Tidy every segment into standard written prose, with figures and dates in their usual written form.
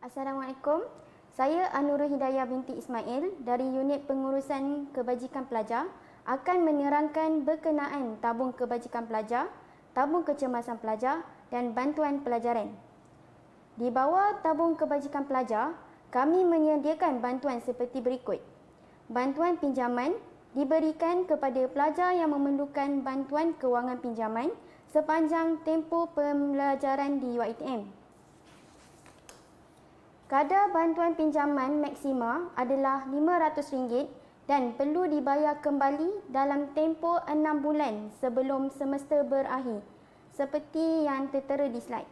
Assalamualaikum. Saya Anurul Hidayah binti Ismail dari Unit Pengurusan Kebajikan Pelajar akan menerangkan berkenaan tabung kebajikan pelajar, tabung kecemasan pelajar dan bantuan pelajaran. Di bawah tabung kebajikan pelajar, kami menyediakan bantuan seperti berikut. Bantuan pinjaman diberikan kepada pelajar yang memerlukan bantuan kewangan pinjaman sepanjang tempoh pembelajaran di UiTM. Kadar bantuan pinjaman maksima adalah RM500 dan perlu dibayar kembali dalam tempoh 6 bulan sebelum semester berakhir, seperti yang tertera di slide.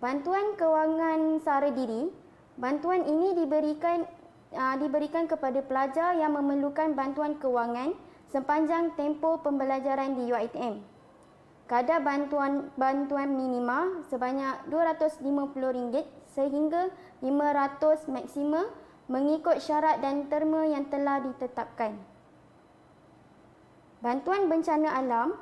Bantuan kewangan sara diri, bantuan ini diberikan kepada pelajar yang memerlukan bantuan kewangan sepanjang tempoh pembelajaran di UiTM. Kadar bantuan minima sebanyak RM250 sehingga RM500 maksima mengikut syarat dan terma yang telah ditetapkan. Bantuan bencana alam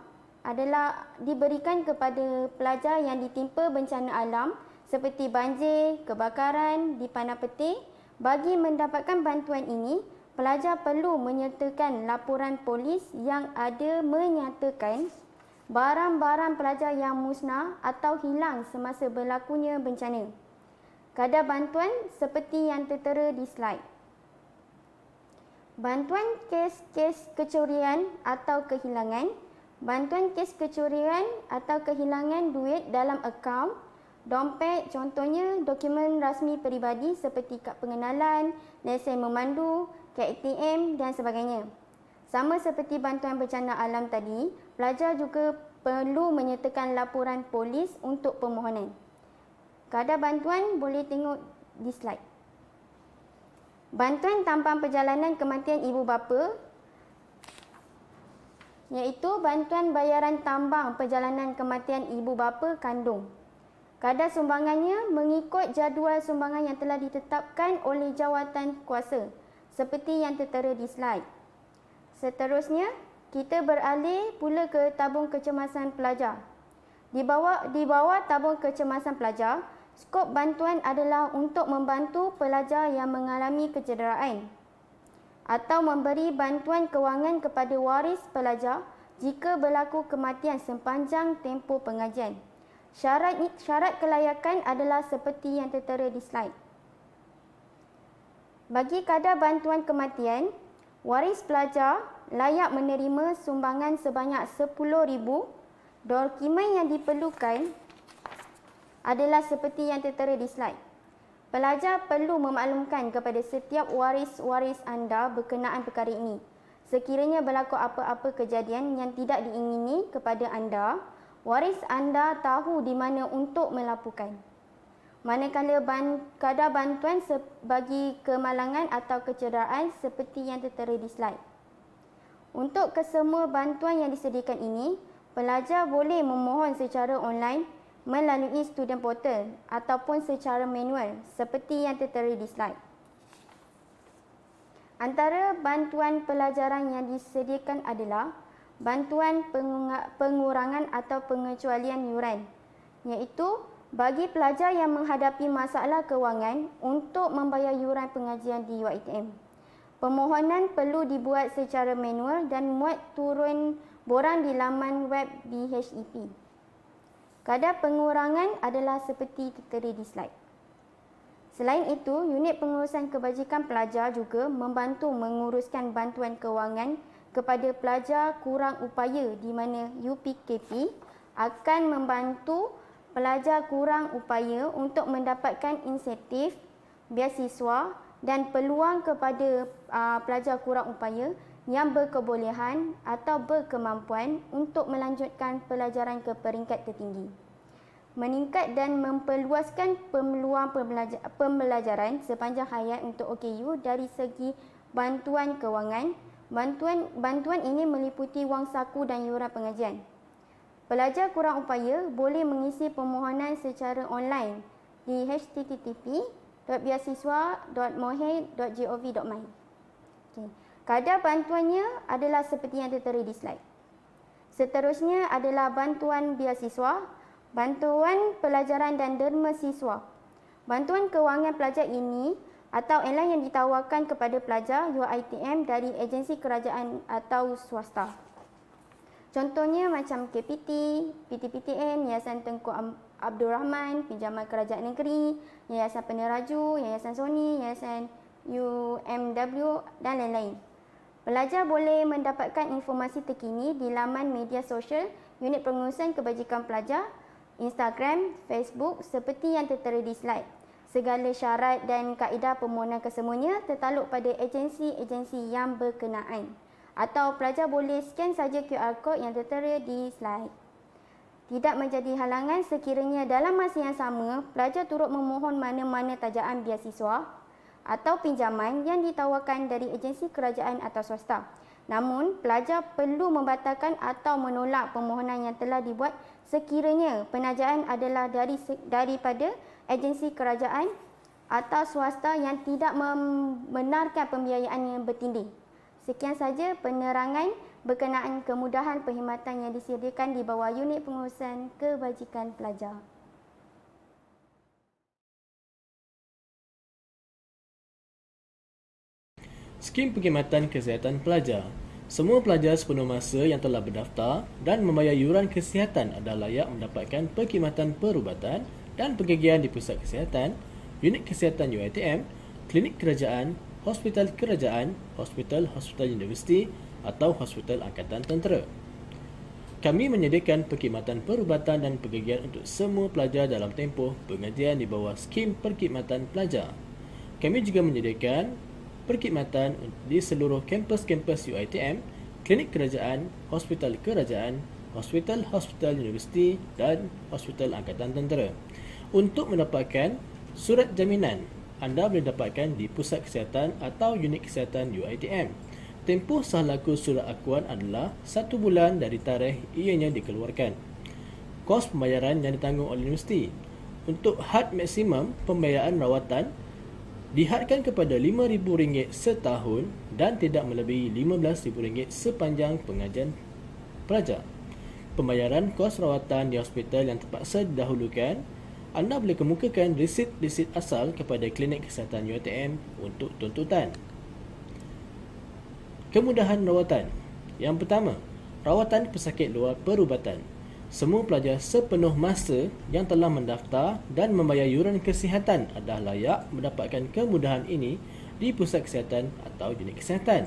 adalah diberikan kepada pelajar yang ditimpa bencana alam seperti banjir, kebakaran, dipanah petir. Bagi mendapatkan bantuan ini, pelajar perlu menyertakan laporan polis yang ada menyatakan barang-barang pelajar yang musnah atau hilang semasa berlakunya bencana. Kadar bantuan seperti yang tertera di slide. Bantuan kes-kes kecurian atau kehilangan. Bantuan kes kecurian atau kehilangan duit dalam akaun, dompet, contohnya dokumen rasmi peribadi seperti kad pengenalan, lesen memandu, kad ATM dan sebagainya. Sama seperti bantuan bencana alam tadi, pelajar juga perlu menyertakan laporan polis untuk permohonan. Kadar bantuan boleh tengok di slide. Bantuan tambang perjalanan kematian ibu bapa, iaitu bantuan bayaran tambang perjalanan kematian ibu bapa kandung. Kadar sumbangannya mengikut jadual sumbangan yang telah ditetapkan oleh jawatan kuasa, seperti yang tertera di slide. Seterusnya, kita beralih pula ke tabung kecemasan pelajar. Di bawah tabung kecemasan pelajar, skop bantuan adalah untuk membantu pelajar yang mengalami kecederaan atau memberi bantuan kewangan kepada waris pelajar jika berlaku kematian sepanjang tempoh pengajian. Syarat kelayakan adalah seperti yang tertera di slide. Bagi kadar bantuan kematian, waris pelajar layak menerima sumbangan sebanyak RM10,000. Dokumen yang diperlukan adalah seperti yang tertera di slide. Pelajar perlu memaklumkan kepada setiap waris-waris anda berkenaan perkara ini. Sekiranya berlaku apa-apa kejadian yang tidak diingini kepada anda, waris anda tahu di mana untuk melaporkan. Manakala kadar bantuan bagi kemalangan atau kecederaan seperti yang tertera di slide. Untuk kesemua bantuan yang disediakan ini, pelajar boleh memohon secara online melalui student portal ataupun secara manual seperti yang tertera di slide. Antara bantuan pelajaran yang disediakan adalah bantuan pengurangan atau pengecualian yuran, iaitu bagi pelajar yang menghadapi masalah kewangan untuk membayar yuran pengajian di UiTM. Permohonan perlu dibuat secara manual dan muat turun borang di laman web BHEP. Kadar pengurangan adalah seperti tertera di slide. Selain itu, Unit Pengurusan Kebajikan Pelajar juga membantu menguruskan bantuan kewangan kepada pelajar kurang upaya di mana UPKP akan membantu pelajar kurang upaya untuk mendapatkan insentif, beasiswa dan peluang kepada pelajar kurang upaya yang berkebolehan atau berkemampuan untuk melanjutkan pelajaran ke peringkat tertinggi. Meningkat dan memperluaskan peluang pembelajaran sepanjang hayat untuk OKU dari segi bantuan kewangan. Bantuan ini meliputi wang saku dan yuran pengajian. Pelajar kurang upaya boleh mengisi permohonan secara online di http://beasiswa.mohe.gov.my. Kadar bantuannya adalah seperti yang tertera di slide. Seterusnya adalah bantuan beasiswa, bantuan pelajaran dan derma siswa. Bantuan kewangan pelajar ini atau airline yang ditawarkan kepada pelajar UiTM dari agensi kerajaan atau swasta. Contohnya macam KPT, PTPTN, Yayasan Tengku Abdul Rahman, Pinjaman Kerajaan Negeri, Yayasan Peneraju, Yayasan Sony, Yayasan UMW dan lain-lain. Pelajar boleh mendapatkan informasi terkini di laman media sosial Unit Pengurusan Kebajikan Pelajar, Instagram, Facebook seperti yang tertera di slide. Segala syarat dan kaedah permohonan kesemuanya tertakluk pada agensi-agensi yang berkenaan. Atau pelajar boleh scan saja QR code yang tertera di slide. Tidak menjadi halangan sekiranya dalam masa yang sama, pelajar turut memohon mana-mana tajaan beasiswa atau pinjaman yang ditawarkan dari agensi kerajaan atau swasta. Namun, pelajar perlu membatalkan atau menolak permohonan yang telah dibuat sekiranya penajaan adalah daripada agensi kerajaan atau swasta yang tidak membenarkan pembiayaan yang bertindih. Sekian saja penerangan berkenaan kemudahan perkhidmatan yang disediakan di bawah Unit Pengurusan Kebajikan Pelajar. Skim Perkhidmatan Kesihatan Pelajar. Semua pelajar sepenuh masa yang telah berdaftar dan membayar yuran kesihatan adalah layak mendapatkan perkhidmatan perubatan dan pengagihan di pusat kesihatan, unit kesihatan UiTM, klinik kerajaan, hospital kerajaan, hospital universiti atau hospital angkatan tentera. Kami menyediakan perkhidmatan perubatan dan pengagihan untuk semua pelajar dalam tempoh pengajian di bawah Skim Perkhidmatan Pelajar. Kami juga menyediakan perkhidmatan di seluruh kampus-kampus UiTM, klinik kerajaan, hospital kerajaan, hospital universiti dan hospital angkatan tentera. Untuk mendapatkan surat jaminan, anda boleh dapatkan di pusat kesihatan atau unit kesihatan UiTM. Tempoh sah laku surat akuan adalah 1 bulan dari tarikh ianya dikeluarkan. Kos pembayaran yang ditanggung oleh universiti. Untuk had maksimum pembayaran rawatan dihadkan kepada RM5,000 setahun dan tidak melebihi RM15,000 sepanjang pengajian pelajar. Pembayaran kos rawatan di hospital yang terpaksa didahulukan, anda boleh kemukakan resit-resit asal kepada klinik kesihatan UiTM untuk tuntutan. Kemudahan rawatan. Yang pertama, rawatan pesakit luar perubatan. Semua pelajar sepenuh masa yang telah mendaftar dan membayar yuran kesihatan adalah layak mendapatkan kemudahan ini di pusat kesihatan atau unit kesihatan.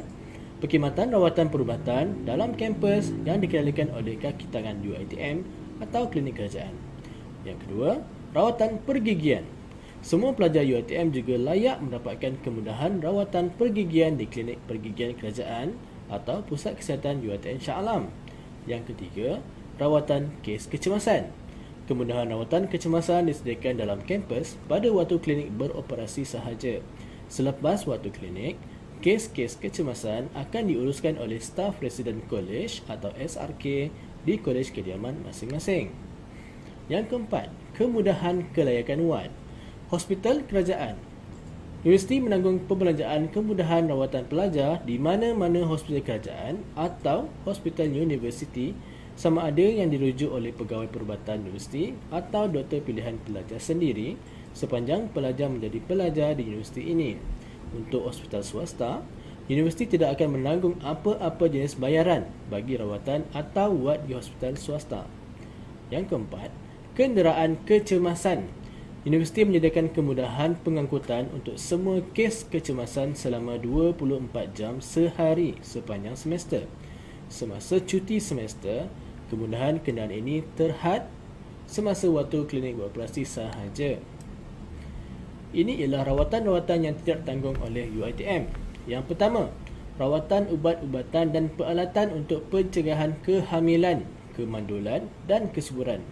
Perkhidmatan rawatan perubatan dalam kampus yang dikendalikan oleh kaki tangan UiTM atau klinik kerajaan. Yang kedua, rawatan pergigian. Semua pelajar UiTM juga layak mendapatkan kemudahan rawatan pergigian di klinik pergigian kerajaan atau pusat kesihatan UiTM Shah Alam. Yang ketiga, rawatan kes kecemasan. Kemudahan rawatan kecemasan disediakan dalam kampus pada waktu klinik beroperasi sahaja. Selepas waktu klinik, kes-kes kecemasan akan diuruskan oleh staf Resident College atau SRK di kolej kediaman masing-masing. Yang keempat, kemudahan kelayakan wad. Hospital kerajaan. Universiti menanggung perbelanjaan kemudahan rawatan pelajar di mana-mana hospital kerajaan atau hospital universiti sama ada yang dirujuk oleh pegawai perubatan universiti atau doktor pilihan pelajar sendiri sepanjang pelajar menjadi pelajar di universiti ini. Untuk hospital swasta, universiti tidak akan menanggung apa-apa jenis bayaran bagi rawatan atau wad di hospital swasta. Yang keempat, kenderaan kecemasan. Universiti menyediakan kemudahan pengangkutan untuk semua kes kecemasan selama 24 jam sehari sepanjang semester. Semasa cuti semester, kemudahan kenderaan ini terhad semasa waktu klinik beroperasi sahaja. Ini ialah rawatan-rawatan yang tidak ditanggung oleh UiTM. Yang pertama, rawatan ubat-ubatan dan peralatan untuk pencegahan kehamilan, kemandulan dan kesuburan.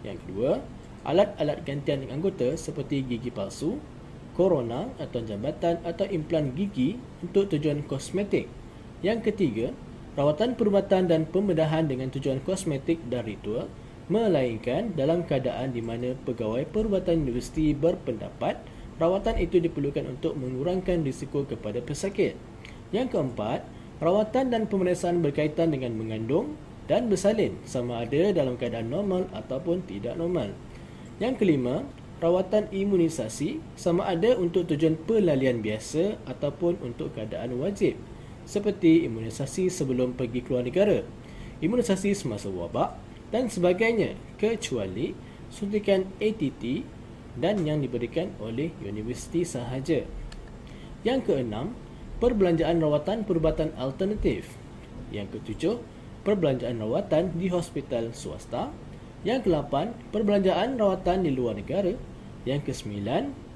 Yang kedua, alat-alat gantian anggota seperti gigi palsu, korona atau jambatan atau implan gigi untuk tujuan kosmetik. Yang ketiga, rawatan perubatan dan pembedahan dengan tujuan kosmetik dan ritual, melainkan dalam keadaan di mana pegawai perubatan universiti berpendapat rawatan itu diperlukan untuk mengurangkan risiko kepada pesakit. Yang keempat, rawatan dan pemeriksaan berkaitan dengan mengandung dan bersalin sama ada dalam keadaan normal ataupun tidak normal. Yang kelima, rawatan imunisasi sama ada untuk tujuan pelalian biasa ataupun untuk keadaan wajib, seperti imunisasi sebelum pergi keluar negara, imunisasi semasa wabak dan sebagainya, kecuali suntikan ATT dan yang diberikan oleh universiti sahaja. Yang keenam, perbelanjaan rawatan perubatan alternatif. Yang ketujuh, perbelanjaan rawatan di hospital swasta. Yang ke-8, perbelanjaan rawatan di luar negara. Yang ke-9,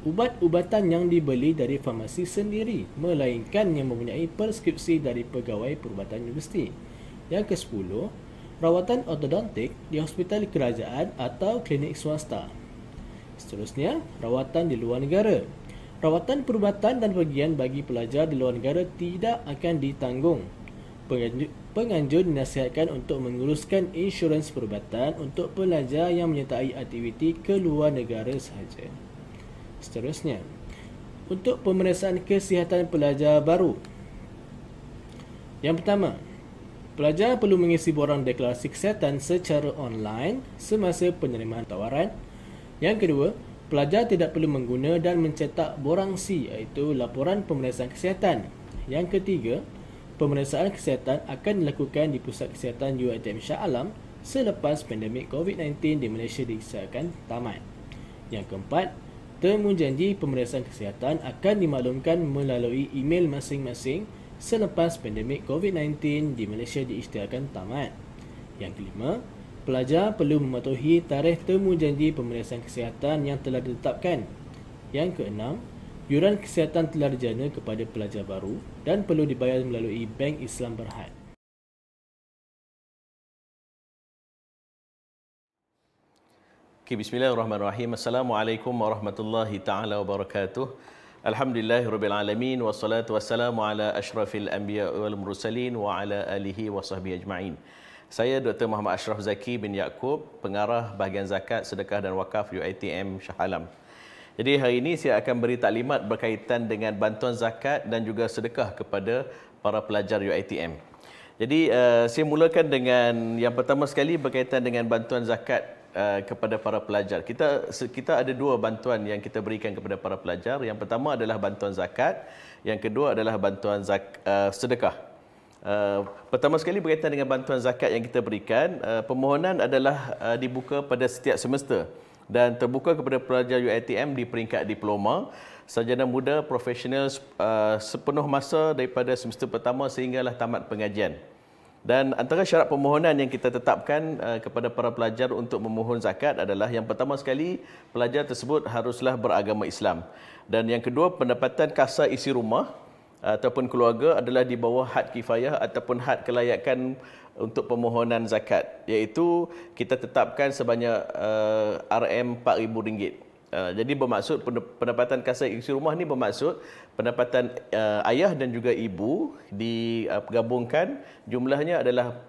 ubat-ubatan yang dibeli dari farmasi sendiri, melainkan yang mempunyai preskripsi dari pegawai perubatan universiti. Yang ke-10, rawatan ortodontik di hospital kerajaan atau klinik swasta. Seterusnya, rawatan di luar negara. Rawatan perubatan dan pergian bagi pelajar di luar negara tidak akan ditanggung. Penganjur dinasihatkan untuk menguruskan insurans perubatan untuk pelajar yang menyertai aktiviti ke luar negara sahaja. Seterusnya, untuk pemeriksaan kesihatan pelajar baru. Yang pertama, pelajar perlu mengisi borang deklarasi kesihatan secara online semasa penerimaan tawaran. Yang kedua, pelajar tidak perlu mengguna dan mencetak borang C, iaitu laporan pemeriksaan kesihatan. Yang ketiga, pemeriksaan kesihatan akan dilakukan di Pusat Kesihatan UiTM Shah Alam selepas pandemik COVID-19 di Malaysia disahkan tamat. Yang keempat, temu janji pemeriksaan kesihatan akan dimaklumkan melalui email masing-masing selepas pandemik COVID-19 di Malaysia diisytiharkan tamat. Yang kelima, pelajar perlu mematuhi tarikh temu janji pemeriksaan kesihatan yang telah ditetapkan. Yang keenam, yuran kesihatan telah dijana kepada pelajar baru dan perlu dibayar melalui Bank Islam Berhad. Okay, bismillahirrahmanirrahim. Assalamualaikum warahmatullahi taala wabarakatuh. Alhamdulillahirabbil alamin wassalatu wassalamu ala asyrafil anbiya wal mursalin wa ala alihi wa sahbihi ajma'in. Saya Dr. Muhammad Ashraf Zaki bin Yaakob, pengarah bahagian zakat, sedekah dan wakaf UiTM Shah Alam. Jadi hari ini saya akan beri taklimat berkaitan dengan bantuan zakat dan juga sedekah kepada para pelajar UiTM. Jadi saya mulakan dengan yang pertama sekali berkaitan dengan bantuan zakat kepada para pelajar. Kita ada dua bantuan yang kita berikan kepada para pelajar. Yang pertama adalah bantuan zakat, yang kedua adalah bantuan sedekah. Pertama sekali berkaitan dengan bantuan zakat yang kita berikan, permohonan adalah dibuka pada setiap semester dan terbuka kepada pelajar UiTM di peringkat diploma, sarjana muda, profesional sepenuh masa daripada semester pertama sehinggalah tamat pengajian. Dan antara syarat permohonan yang kita tetapkan kepada para pelajar untuk memohon zakat adalah yang pertama sekali, pelajar tersebut haruslah beragama Islam. Dan yang kedua, pendapatan kasar isi rumah ataupun keluarga adalah di bawah had kifayah ataupun had kelayakan untuk permohonan zakat, iaitu kita tetapkan sebanyak RM4,000. Jadi bermaksud pendapatan kasar isi rumah ni bermaksud pendapatan ayah dan juga ibu digabungkan, jumlahnya adalah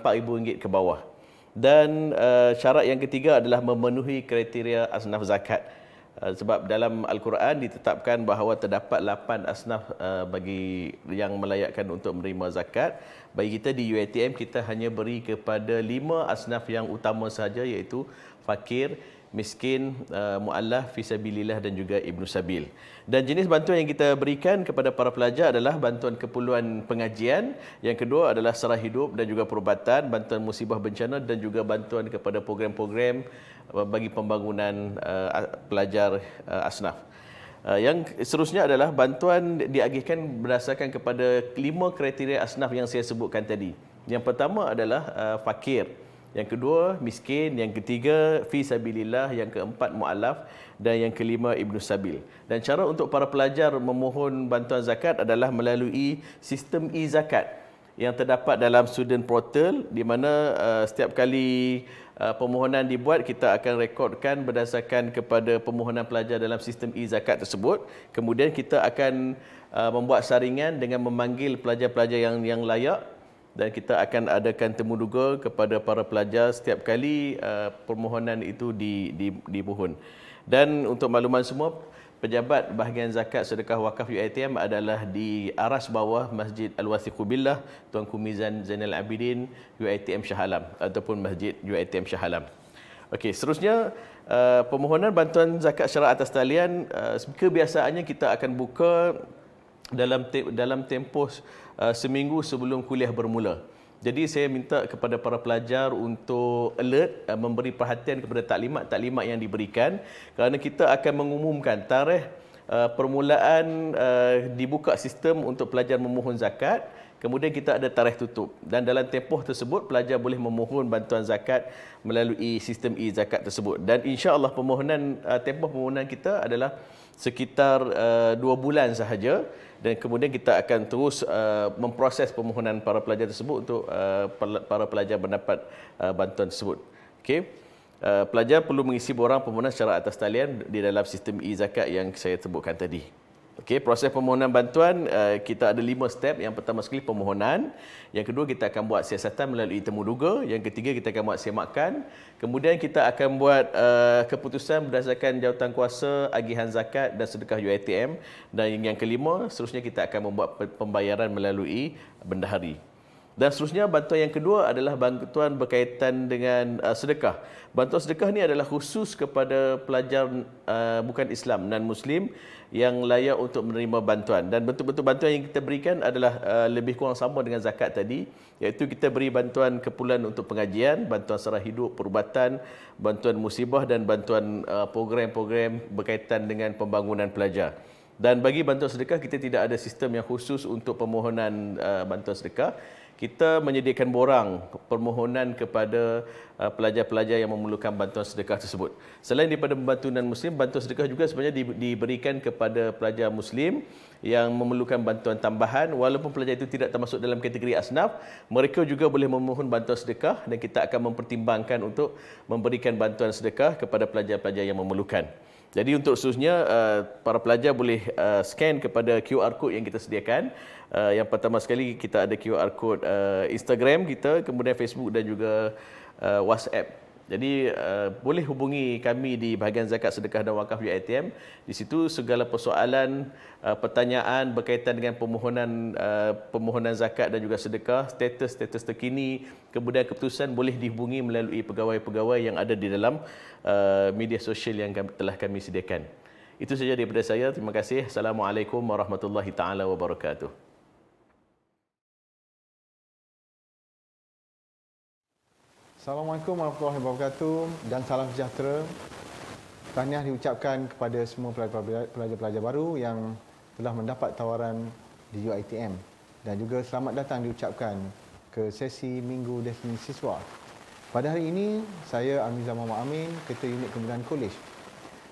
RM4,000 ke bawah. Dan syarat yang ketiga adalah memenuhi kriteria asnaf zakat. Sebab dalam Al-Quran ditetapkan bahawa terdapat 8 asnaf bagi yang melayakkan untuk menerima zakat. Bagi kita di UiTM, kita hanya beri kepada 5 asnaf yang utama sahaja, iaitu fakir, miskin, mu'allaf, fisabilillah dan juga ibnu sabil. Dan jenis bantuan yang kita berikan kepada para pelajar adalah bantuan keperluan pengajian, yang kedua adalah sarah hidup dan juga perubatan, bantuan musibah bencana dan juga bantuan kepada program-program bagi pembangunan pelajar asnaf. Yang seterusnya adalah bantuan diagihkan berdasarkan kepada 5 kriteria asnaf yang saya sebutkan tadi. Yang pertama adalah fakir, yang kedua miskin, yang ketiga fi sabilillah, yang keempat mu'allaf dan yang kelima ibnu sabil. Dan cara untuk para pelajar memohon bantuan zakat adalah melalui sistem e-zakat yang terdapat dalam student portal, di mana setiap kali permohonan dibuat, kita akan rekodkan berdasarkan kepada permohonan pelajar dalam sistem e-zakat tersebut. Kemudian kita akan membuat saringan dengan memanggil pelajar-pelajar yang layak, dan kita akan adakan temu duga kepada para pelajar setiap kali permohonan itu dimohon. Dan untuk makluman semua, pejabat bahagian zakat sedekah wakaf UiTM adalah di aras bawah Masjid Al-Wathiqu Billah Tuanku Mizan Zainal Abidin UiTM Shah Alam ataupun Masjid UiTM Shah Alam. Okey, seterusnya permohonan bantuan zakat syarat atas talian kebiasaannya kita akan buka dalam tempoh seminggu sebelum kuliah bermula. Jadi saya minta kepada para pelajar untuk alert, memberi perhatian kepada taklimat-taklimat yang diberikan kerana kita akan mengumumkan tarikh permulaan dibuka sistem untuk pelajar memohon zakat. Kemudian kita ada tarikh tutup dan dalam tempoh tersebut pelajar boleh memohon bantuan zakat melalui sistem e-zakat tersebut. Dan insya-Allah tempoh permohonan kita adalah sekitar 2 bulan sahaja dan kemudian kita akan terus memproses permohonan para pelajar tersebut untuk para pelajar mendapat bantuan tersebut. Okey. Pelajar perlu mengisi borang permohonan secara atas talian di dalam sistem e-zakat yang saya sebutkan tadi. Okey, proses permohonan bantuan kita ada 5 step. Yang pertama sekali permohonan, yang kedua kita akan buat siasatan melalui temu duga, yang ketiga kita akan buat semakan, kemudian kita akan buat keputusan berdasarkan jawatan kuasa agihan zakat dan sedekah UiTM, dan yang kelima seterusnya kita akan membuat pembayaran melalui bendahari. Dan seterusnya bantuan yang kedua adalah bantuan berkaitan dengan sedekah. Bantuan sedekah ni adalah khusus kepada pelajar bukan Islam, non-Muslim yang layak untuk menerima bantuan. Dan bentuk-bentuk bantuan yang kita berikan adalah lebih kurang sama dengan zakat tadi, iaitu kita beri bantuan keperluan untuk pengajian, bantuan sara hidup, perubatan, bantuan musibah dan bantuan program-program berkaitan dengan pembangunan pelajar. Dan bagi bantuan sedekah, kita tidak ada sistem yang khusus untuk permohonan bantuan sedekah. Kita menyediakan borang permohonan kepada pelajar-pelajar yang memerlukan bantuan sedekah tersebut. Selain daripada membantu non-Muslim, bantuan sedekah juga sebenarnya diberikan kepada pelajar Muslim yang memerlukan bantuan tambahan. Walaupun pelajar itu tidak termasuk dalam kategori asnaf, mereka juga boleh memohon bantuan sedekah dan kita akan mempertimbangkan untuk memberikan bantuan sedekah kepada pelajar-pelajar yang memerlukan. Jadi untuk seterusnya, para pelajar boleh scan kepada QR code yang kita sediakan. Yang pertama sekali kita ada QR code Instagram kita, kemudian Facebook dan juga WhatsApp. Jadi boleh hubungi kami di bahagian zakat sedekah dan wakaf UiTM. Di situ segala persoalan, pertanyaan berkaitan dengan permohonan zakat dan juga sedekah, status terkini, kemudian keputusan boleh dihubungi melalui pegawai-pegawai yang ada di dalam media sosial yang telah kami sediakan. Itu saja daripada saya. Terima kasih. Assalamualaikum warahmatullahi taala wabarakatuh. Assalamualaikum warahmatullahi wabarakatuh dan salam sejahtera. Tahniah diucapkan kepada semua pelajar-pelajar baru yang telah mendapat tawaran di UiTM dan juga selamat datang diucapkan ke sesi Minggu Destinasi Siswa. Pada hari ini, saya Amizah Muhammad Amin, Ketua Unit Kemudahan Kolej,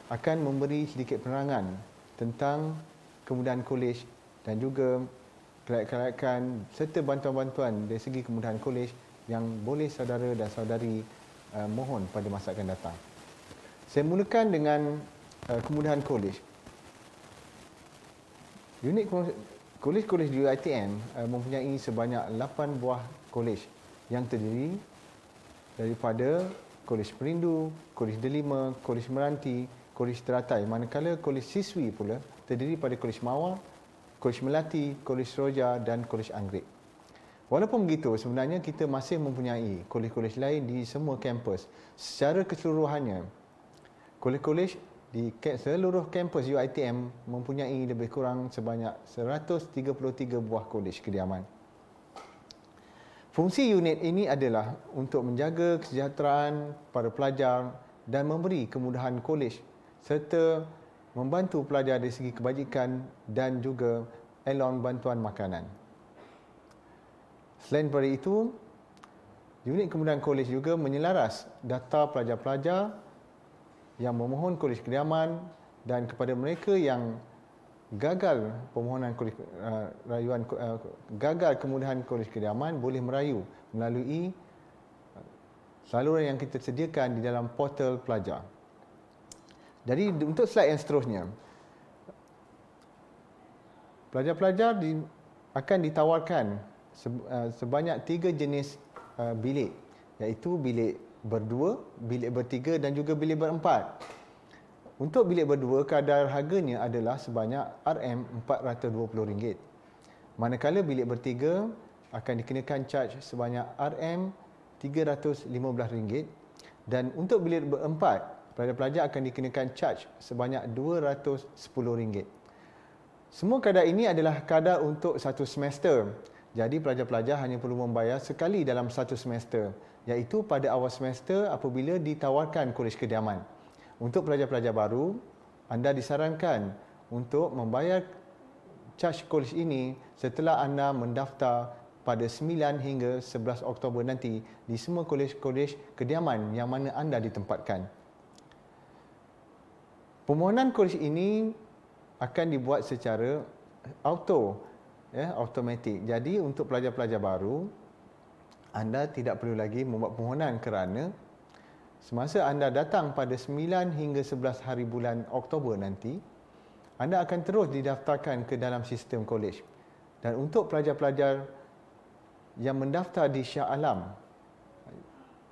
akan memberi sedikit penerangan tentang kemudahan kolej dan juga kelayakan serta bantuan-bantuan dari segi kemudahan kolej yang boleh saudara dan saudari mohon pada masa akan datang. Saya mulakan dengan kemudahan kolej. Unit kolej-kolej di UiTM mempunyai sebanyak 8 buah kolej yang terdiri daripada Kolej Perindu, Kolej Delima, Kolej Meranti, Kolej Teratai. Manakala Kolej Siswi pula terdiri pada Kolej Mawar, Kolej Melati, Kolej Seroja dan Kolej Anggrek. Walaupun begitu, sebenarnya kita masih mempunyai kolej-kolej lain di semua kampus. Secara keseluruhannya, kolej-kolej di seluruh kampus UiTM mempunyai lebih kurang sebanyak 133 buah kolej kediaman. Fungsi unit ini adalah untuk menjaga kesejahteraan para pelajar dan memberi kemudahan kolej serta membantu pelajar dari segi kebajikan dan juga elon bantuan makanan. Selain daripada itu, unit kemudahan kolej juga menyelaras data pelajar-pelajar yang memohon kolej kediaman dan kepada mereka yang gagal permohonan kolej gagal kemudahan kolej kediaman boleh merayu melalui saluran yang kita sediakan di dalam portal pelajar. Jadi untuk slide yang seterusnya, pelajar-pelajar akan ditawarkan sebanyak 3 jenis bilik, iaitu bilik berdua, bilik bertiga dan juga bilik berempat. Untuk bilik berdua, kadar harganya adalah sebanyak RM420. Manakala bilik bertiga akan dikenakan charge sebanyak RM315 Dan untuk bilik berempat, pelajar-pelajar akan dikenakan charge sebanyak RM210. Semua kadar ini adalah kadar untuk satu semester. Jadi pelajar-pelajar hanya perlu membayar sekali dalam satu semester, iaitu pada awal semester apabila ditawarkan kolej kediaman. Untuk pelajar-pelajar baru, anda disarankan untuk membayar charge kolej ini setelah anda mendaftar pada 9 hingga 11 Oktober nanti di semua kolej-kolej kediaman yang mana anda ditempatkan. Permohonan kolej ini akan dibuat secara automatik. Jadi untuk pelajar-pelajar baru, anda tidak perlu lagi membuat permohonan kerana semasa anda datang pada 9 hingga 11 hari bulan Oktober nanti, anda akan terus didaftarkan ke dalam sistem kolej. Dan untuk pelajar-pelajar yang mendaftar di Shah Alam,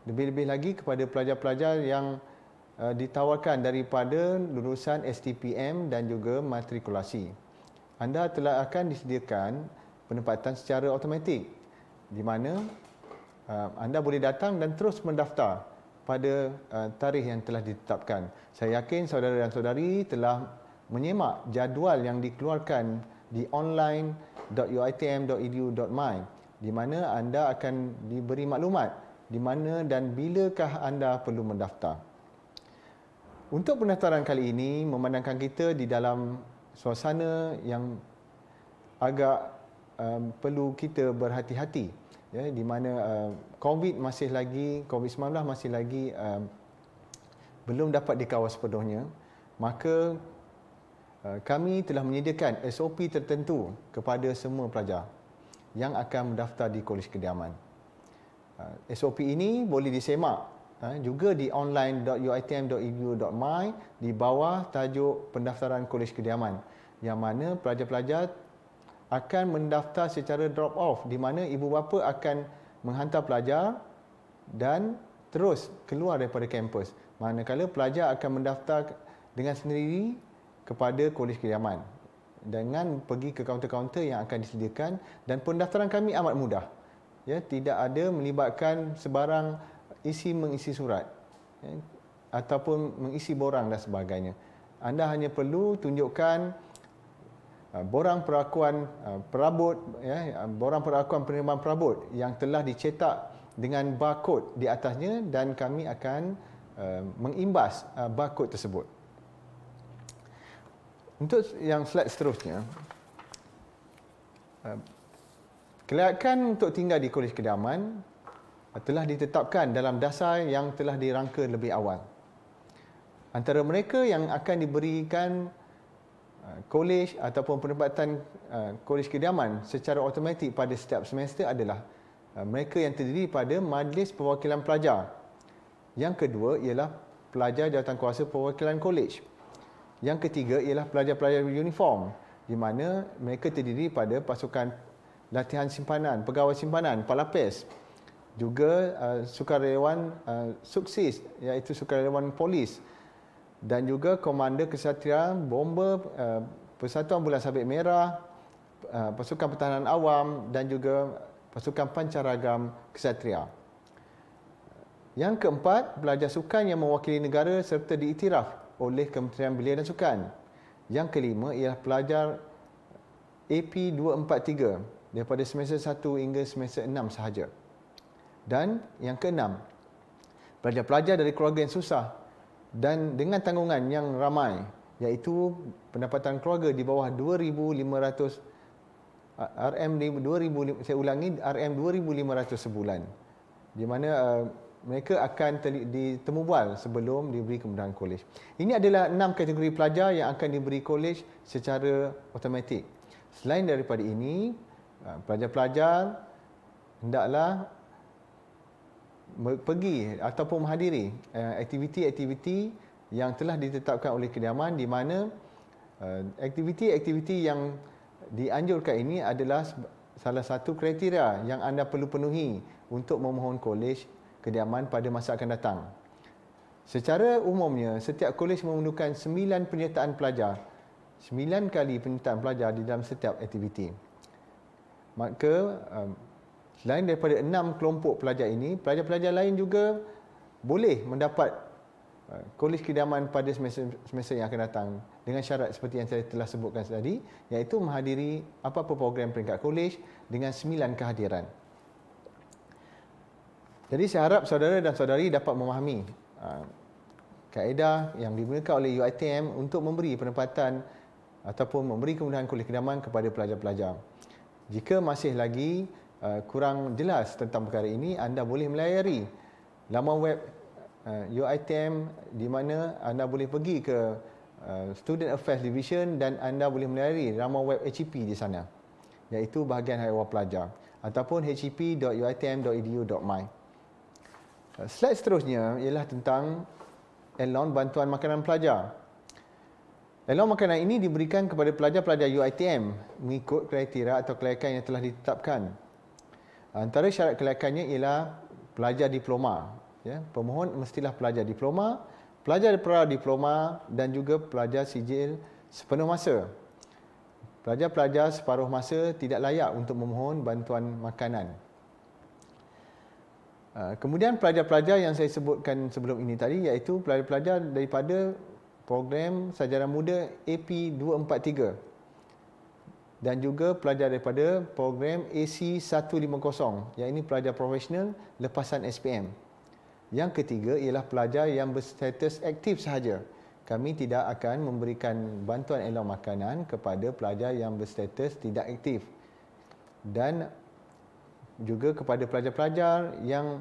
lebih-lebih lagi kepada pelajar-pelajar yang ditawarkan daripada lulusan STPM dan juga matrikulasi, anda telah akan disediakan penempatan secara automatik di mana anda boleh datang dan terus mendaftar pada tarikh yang telah ditetapkan. Saya yakin saudara dan saudari telah menyemak jadual yang dikeluarkan di online.uitm.edu.my di mana anda akan diberi maklumat di mana dan bilakah anda perlu mendaftar. Untuk pendaftaran kali ini memandangkan kita di dalam suasana yang agak perlu kita berhati-hati, ya, di mana COVID-19 masih lagi belum dapat dikawal sepenuhnya, maka kami telah menyediakan SOP tertentu kepada semua pelajar yang akan mendaftar di kolej kediaman. SOP ini boleh disemak juga di online.uitm.edu.my di bawah tajuk pendaftaran kolej kediaman, yang mana pelajar-pelajar akan mendaftar secara drop off di mana ibu bapa akan menghantar pelajar dan terus keluar daripada kampus, manakala pelajar akan mendaftar dengan sendiri kepada kolej kediaman dengan pergi ke kaunter-kaunter yang akan disediakan. Dan pendaftaran kami amat mudah, ya, tidak ada melibatkan sebarang mengisi surat, ya, ataupun mengisi borang dan sebagainya. Anda hanya perlu tunjukkan borang perakuan perabot, ya, borang perakuan penerimaan perabot yang telah dicetak dengan barkod di atasnya, dan kami akan mengimbas barkod tersebut. Untuk yang slide seterusnya, kelayakan untuk tinggal di kolej kediaman telah ditetapkan dalam dasar yang telah dirangka lebih awal. Antara mereka yang akan diberikan kolej ataupun penempatan kolej kediaman secara automatik pada setiap semester adalah mereka yang terdiri pada Majlis Perwakilan Pelajar. Yang kedua ialah pelajar jawatankuasa perwakilan kolej. Yang ketiga ialah pelajar-pelajar uniform, di mana mereka terdiri pada pasukan latihan simpanan, pegawai simpanan, palapes, juga sukarelawan suksis, iaitu sukarelawan polis, dan juga komander kesatria, bomber, Persatuan Bulan Sabit Merah, pasukan pertahanan awam dan juga pasukan pancaragam kesatria. Yang keempat, pelajar sukan yang mewakili negara serta diiktiraf oleh Kementerian Belia dan Sukan. Yang kelima ialah pelajar AP 243 daripada semester 1 hingga semester 6 sahaja. Dan yang keenam, pelajar-pelajar dari keluarga yang susah dan dengan tanggungan yang ramai, iaitu pendapatan keluarga di bawah 2,500 RM2,500 sebulan, di mana mereka akan ditemubual sebelum diberi kemudahan kolej. Ini adalah 6 kategori pelajar yang akan diberi kolej secara automatik. Selain daripada ini, pelajar-pelajar hendaklah pergi ataupun menghadiri aktiviti-aktiviti yang telah ditetapkan oleh kediaman, di mana aktiviti-aktiviti yang dianjurkan ini adalah salah satu kriteria yang anda perlu penuhi untuk memohon kolej kediaman pada masa akan datang. Secara umumnya, setiap kolej memerlukan 9 penyertaan pelajar, 9 kali penyertaan pelajar di dalam setiap aktiviti. Maka selain daripada 6 kelompok pelajar ini, pelajar-pelajar lain juga boleh mendapat kolej keidaaman pada semester yang akan datang dengan syarat seperti yang saya telah sebutkan tadi, iaitu menghadiri apa-apa program peringkat kolej dengan 9 kehadiran. Jadi saya harap saudara dan saudari dapat memahami kaedah yang digunakan oleh UiTM untuk memberi penempatan ataupun memberi kemudahan kolej keidaaman kepada pelajar-pelajar. Jika masih lagi kurang jelas tentang perkara ini, anda boleh melayari laman web UiTM di mana anda boleh pergi ke Student Affairs Division dan anda boleh melayari laman web HEP di sana, iaitu bahagian hak ehwal pelajar, ataupun hep.uitm.edu.my. Slide seterusnya ialah tentang Allowance bantuan makanan pelajar. Allowance makanan ini diberikan kepada pelajar-pelajar UiTM mengikut kriteria atau kelayakan yang telah ditetapkan. Antara syarat kelayakannya ialah pelajar diploma. Ya, pemohon mestilah pelajar diploma, pelajar pra-diploma dan juga pelajar sijil sepenuh masa. Pelajar-pelajar separuh masa tidak layak untuk memohon bantuan makanan. Kemudian pelajar-pelajar yang saya sebutkan sebelum ini tadi, iaitu pelajar-pelajar daripada program Sarjana Muda AP 243 dan juga pelajar daripada program AC 150, yang ini pelajar profesional lepasan SPM. Yang ketiga ialah pelajar yang berstatus aktif sahaja. Kami tidak akan memberikan bantuan allowance makanan kepada pelajar yang berstatus tidak aktif. Dan juga kepada pelajar-pelajar yang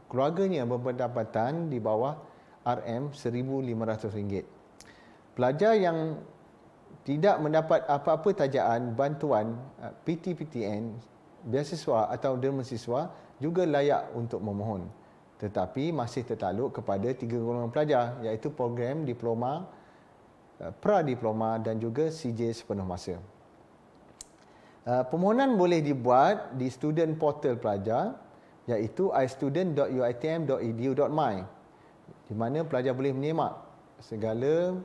keluarganya berpendapatan di bawah RM1,500. Pelajar yang tidak mendapat apa-apa tajaan bantuan PTPTN, beasiswa atau derma siswa juga layak untuk memohon, tetapi masih tertakluk kepada 3 golongan pelajar, iaitu program diploma, pra-diploma dan juga CJ sepenuh masa. Permohonan boleh dibuat di student portal pelajar, iaitu istudent.uitm.edu.my, di mana pelajar boleh menyemak segala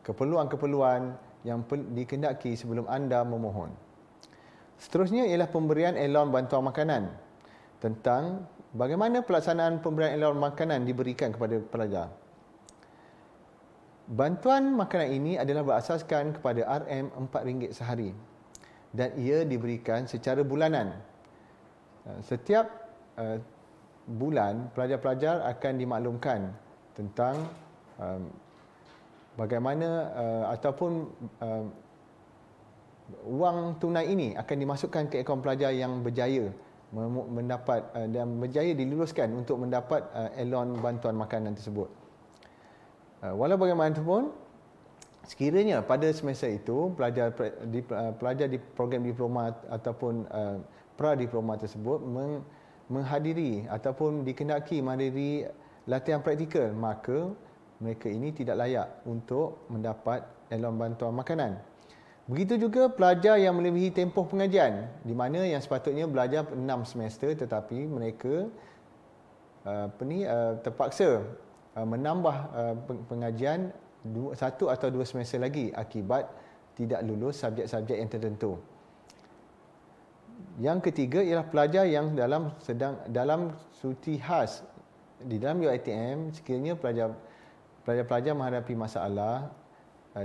keperluan-keperluan yang dikehendaki sebelum anda memohon. Seterusnya ialah pemberian allowance bantuan makanan. Tentang bagaimana pelaksanaan pemberian allowance makanan diberikan kepada pelajar. Bantuan makanan ini adalah berasaskan kepada RM4 sehari dan ia diberikan secara bulanan. Setiap bulan, pelajar-pelajar akan dimaklumkan tentang bagaimana ataupun wang tunai ini akan dimasukkan ke akaun pelajar yang berjaya mendapat dan berjaya diluluskan untuk mendapat allowance bantuan makanan tersebut. Walau bagaimanapun, sekiranya pada semester itu pelajar di program diploma ataupun pra-diploma tersebut menghadiri ataupun dikehendaki menghadiri latihan praktikal, maka mereka ini tidak layak untuk mendapat allowance bantuan makanan. Begitu juga pelajar yang melebihi tempoh pengajian, di mana yang sepatutnya belajar 6 semester tetapi mereka terpaksa menambah pengajian 1 atau 2 semester lagi akibat tidak lulus subjek-subjek yang tertentu. Yang ketiga ialah pelajar yang dalam cuti khas di dalam UiTM. Sekiranya pelajar menghadapi masalah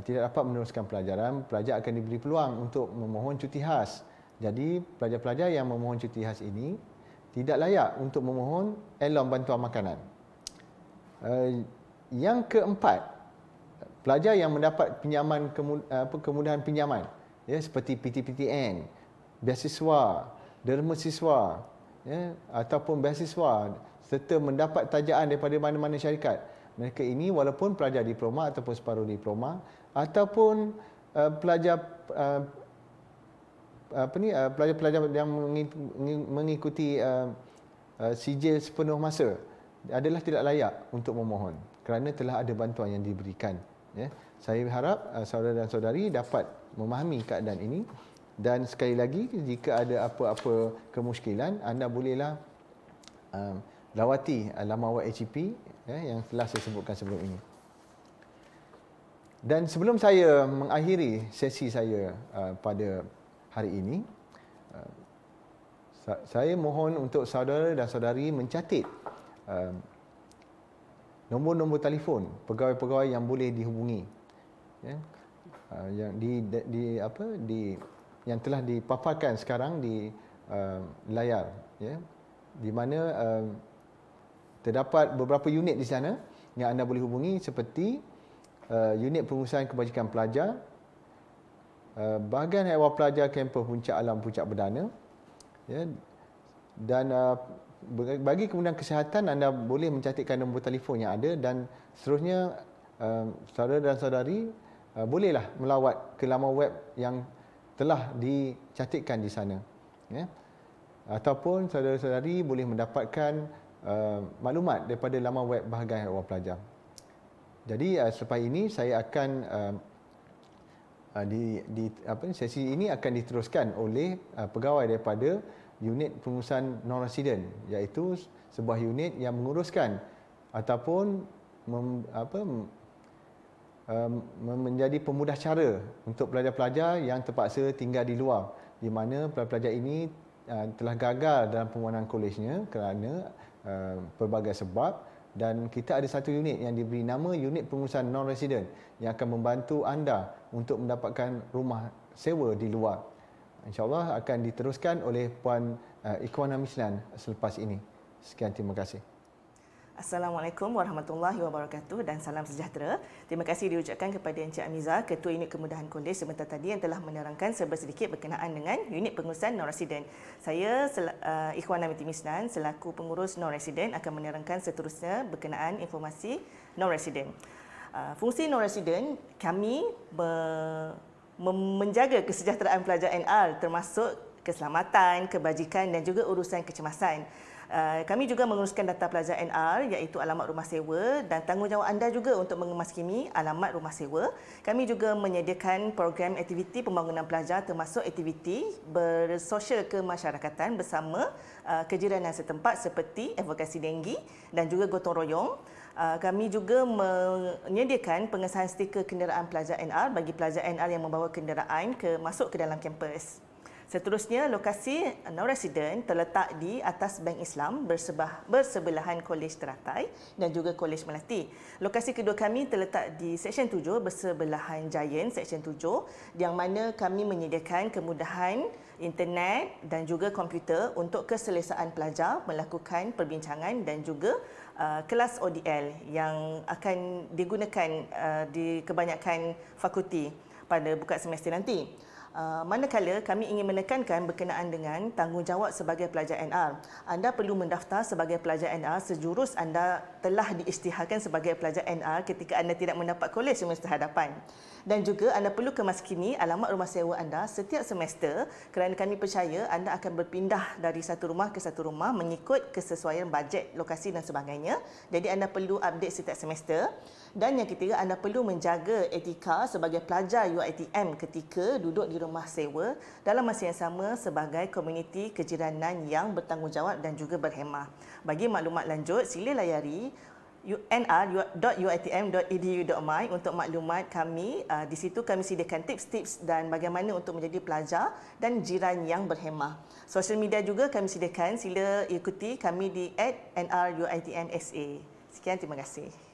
tidak dapat meneruskan pelajaran, pelajar akan diberi peluang untuk memohon cuti khas. Jadi pelajar-pelajar yang memohon cuti khas ini tidak layak untuk memohon allowance bantuan makanan. Yang keempat, pelajar yang mendapat pinjaman kemudahan pinjaman, ya, seperti PTPTN, beasiswa, derma siswa, ya, ataupun beasiswa serta mendapat tajaan daripada mana-mana syarikat. Mereka ini walaupun pelajar diploma ataupun separuh diploma ataupun pelajar-pelajar yang mengikuti sijil sepenuh masa adalah tidak layak untuk memohon kerana telah ada bantuan yang diberikan. Ya. Saya harap saudara dan saudari dapat memahami keadaan ini, dan sekali lagi jika ada apa-apa kemusykilan, anda bolehlah lawati laman web HEP yang telah saya sebutkan sebelum ini. Dan sebelum saya mengakhiri sesi saya pada hari ini, saya mohon untuk saudara dan saudari mencatat nombor-nombor telefon pegawai-pegawai yang boleh dihubungi, ya, yang yang telah dipaparkan sekarang di layar, ya, di mana terdapat beberapa unit di sana yang anda boleh hubungi seperti unit pengurusan kebajikan pelajar, bahagian ehwal pelajar kampus Puncak Alam Puncak Berdana, ya, dan bagi kemudahan kesihatan anda boleh mencantikkan nombor telefon yang ada, dan seterusnya saudara dan saudari bolehlah melawat ke laman web yang telah dicantikkan di sana, ya, ataupun saudara-saudari boleh mendapatkan maklumat daripada laman web bahagian ehwal pelajar. Jadi selepas ini saya akan sesi ini akan diteruskan oleh pegawai daripada unit pengurusan non-resident, iaitu sebuah unit yang menguruskan ataupun menjadi pemudah cara untuk pelajar-pelajar yang terpaksa tinggal di luar, di mana pelajar-pelajar ini telah gagal dalam pembuanan kolejnya kerana pelbagai sebab, dan kita ada satu unit yang diberi nama unit pengurusan non-resident yang akan membantu anda untuk mendapatkan rumah sewa di luar. InsyaAllah akan diteruskan oleh Puan Ikhwanah Mislan selepas ini. Sekian, terima kasih. Assalamualaikum warahmatullahi wabarakatuh dan salam sejahtera. Terima kasih diucapkan kepada Encik Amiza, Ketua Unit Kemudahan Kolej sebentar tadi yang telah menerangkan serba sedikit berkenaan dengan unit pengurusan non-resident. Saya Ikhwanah binti Mislan selaku pengurus non-resident akan menerangkan seterusnya berkenaan informasi non-resident. Fungsi non-resident kami menjaga kesejahteraan pelajar NR termasuk keselamatan, kebajikan dan juga urusan kecemasan. Kami juga menguruskan data pelajar NR iaitu alamat rumah sewa dan tanggungjawab anda juga untuk mengemaskini alamat rumah sewa. Kami juga menyediakan program aktiviti pembangunan pelajar termasuk aktiviti bersosial kemasyarakatan bersama kejiranan setempat seperti advokasi denggi dan juga gotong royong. Kami juga menyediakan pengesahan stiker kenderaan pelajar NR bagi pelajar NR yang membawa kenderaan masuk ke dalam kampus. Seterusnya, lokasi non-resident terletak di atas Bank Islam bersebelahan Kolej Teratai dan juga Kolej Melati. Lokasi kedua kami terletak di Seksyen 7 bersebelahan Giant Seksyen 7 yang mana kami menyediakan kemudahan internet dan juga komputer untuk keselesaan pelajar melakukan perbincangan dan juga kelas ODL yang akan digunakan di kebanyakan fakulti pada buka semester nanti. Manakala kami ingin menekankan berkenaan dengan tanggungjawab sebagai pelajar NR. Anda perlu mendaftar sebagai pelajar NR sejurus anda telah diisytiharkan sebagai pelajar NR ketika anda tidak mendapat kolej semester hadapan. Dan juga anda perlu kemaskini alamat rumah sewa anda setiap semester kerana kami percaya anda akan berpindah dari satu rumah ke satu rumah mengikut kesesuaian bajet, lokasi dan sebagainya. Jadi anda perlu update setiap semester. Dan yang ketiga, anda perlu menjaga etika sebagai pelajar UiTM ketika duduk di rumah sewa dalam masa yang sama sebagai komuniti kejiranan yang bertanggungjawab dan juga berhemah. Bagi maklumat lanjut, sila layari nr.uitm.edu.my untuk maklumat kami. Di situ kami sediakan tips-tips dan bagaimana untuk menjadi pelajar dan jiran yang berhemah. Sosial media juga kami sediakan, sila ikuti kami di @nruitmsa. Sekian, terima kasih.